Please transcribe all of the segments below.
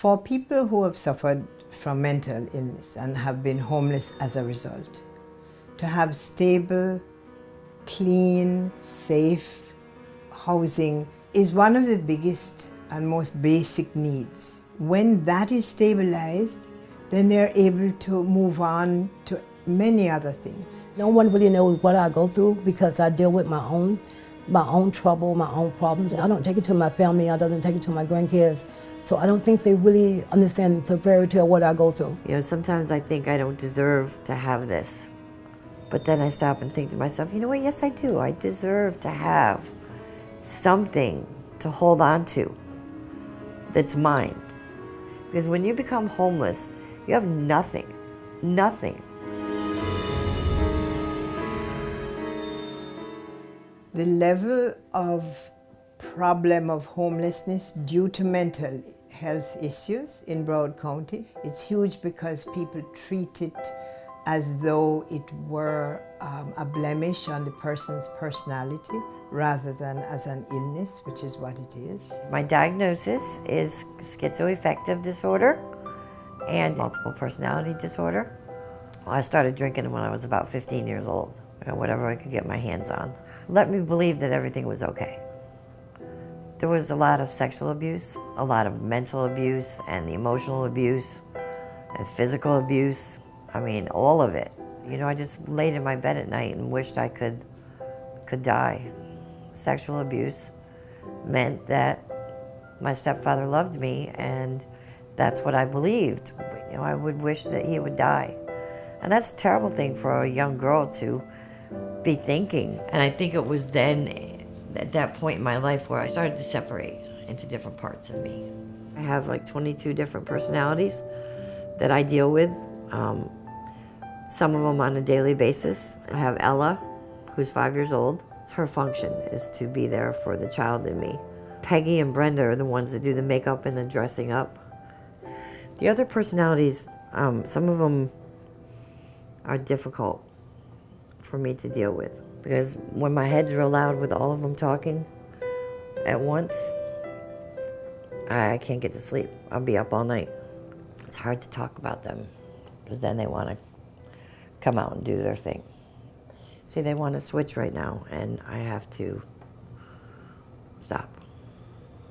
For people who have suffered from mental illness and have been homeless as a result, to have stable, clean, safe housing is one of the biggest and most basic needs. When that is stabilized, then they're able to move on to many other things. No one really knows what I go through because I deal with my own trouble, my own problems. I don't take it to my family, I don't take it to my grandkids. So I don't think they really understand the severity of what I go through. You know, sometimes I think I don't deserve to have this. But then I stop and think to myself, you know what, yes I do. I deserve to have something to hold on to that's mine. Because when you become homeless, you have nothing, nothing. The level of problem of homelessness due to mental health issues in Broward County, it's huge because people treat it as though it were a blemish on the person's personality rather than as an illness, which is what it is. My diagnosis is schizoaffective disorder and multiple personality disorder. I started drinking when I was about 15 years old, whatever I could get my hands on. Let me believe that everything was okay. There was a lot of sexual abuse, a lot of mental abuse, and the emotional abuse, and physical abuse. I mean, all of it. You know, I just laid in my bed at night and wished I could die. Sexual abuse meant that my stepfather loved me, and that's what I believed. You know, I would wish that he would die. And that's a terrible thing for a young girl to be thinking. And I think it was then, at that point in my life, where I started to separate into different parts of me. I have like 22 different personalities that I deal with. Some of them on a daily basis. I have Ella, who's 5 years old. Her function is to be there for the child in me. Peggy and Brenda are the ones that do the makeup and the dressing up. The other personalities, some of them are difficult for me to deal with, because when my head's real loud with all of them talking at once, I can't get to sleep. I'll be up all night. It's hard to talk about them, because then they want to come out and do their thing. See, they want to switch right now, and I have to stop.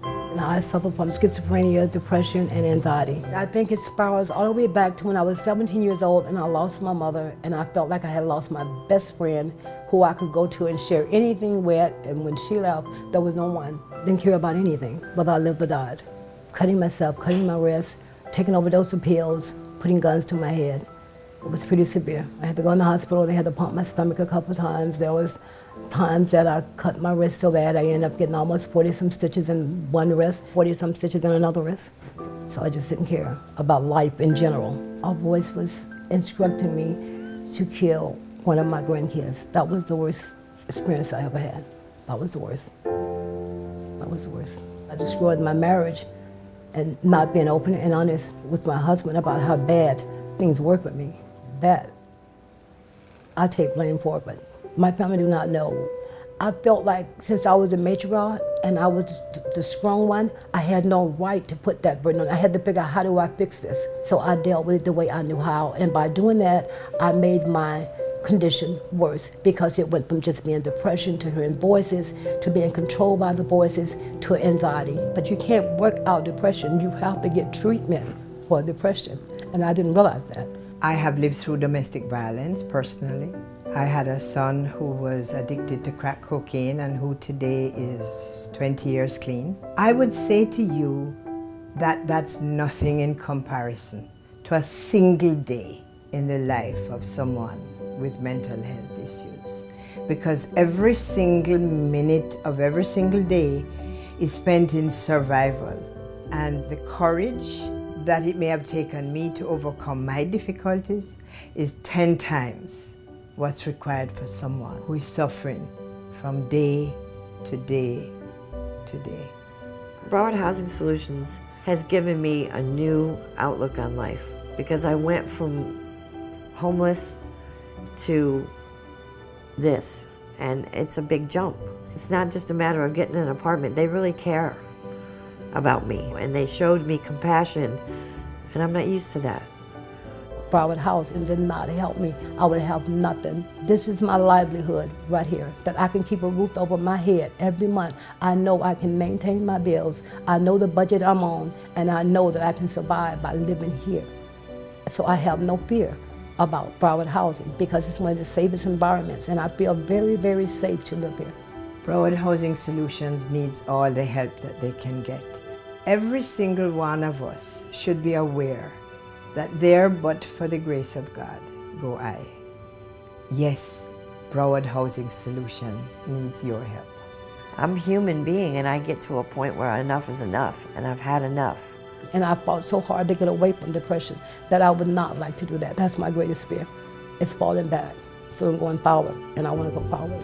Now, I suffer from schizophrenia, depression, and anxiety. I think it spirals all the way back to when I was 17 years old and I lost my mother, and I felt like I had lost my best friend who I could go to and share anything with, and when she left, there was no one. Didn't care about anything, whether I lived or died. Cutting myself, cutting my wrists, taking overdose of pills, putting guns to my head. It was pretty severe. I had to go in the hospital. They had to pump my stomach a couple times. There was times that I cut my wrist so bad I ended up getting almost 40-some stitches in one wrist, 40-some stitches in another wrist. So I just didn't care about life in general. Our voice was instructing me to kill one of my grandkids. That was the worst experience I ever had. That was the worst. That was the worst. I destroyed my marriage and not being open and honest with my husband about how bad things work with me. That I take blame for, but my family do not know. I felt like since I was a matriarch and I was the strong one, I had no right to put that burden on. I had to figure out, how do I fix this? So I dealt with it the way I knew how, and by doing that, I made my condition worse, because it went from just being depression to hearing voices, to being controlled by the voices, to anxiety. But you can't work out depression, you have to get treatment for depression, and I didn't realize that. I have lived through domestic violence personally. I had a son who was addicted to crack cocaine and who today is 20 years clean. I would say to you that that's nothing in comparison to a single day in the life of someone with mental health issues. Because every single minute of every single day is spent in survival. And the courage that it may have taken me to overcome my difficulties is 10 times what's required for someone who is suffering from day to day to day. Broward Housing Solutions has given me a new outlook on life, because I went from homeless to this, and it's a big jump. It's not just a matter of getting an apartment. They really care. about me, and they showed me compassion, and I'm not used to that. Broward Housing did not help me, I would have nothing. This is my livelihood right here, that I can keep a roof over my head every month. I know I can maintain my bills. I know the budget I'm on, and I know that I can survive by living here. So I have no fear about Broward Housing because it's one of the safest environments, and I feel very, very safe to live here. Broward Housing Solutions needs all the help that they can get. Every single one of us should be aware that there but for the grace of God go I. Yes, Broward Housing Solutions needs your help. I'm a human being, and I get to a point where enough is enough, and I've had enough. And I fought so hard to get away from depression that I would not like to do that. That's my greatest fear. It's falling back. So I'm going forward, and I want to go forward.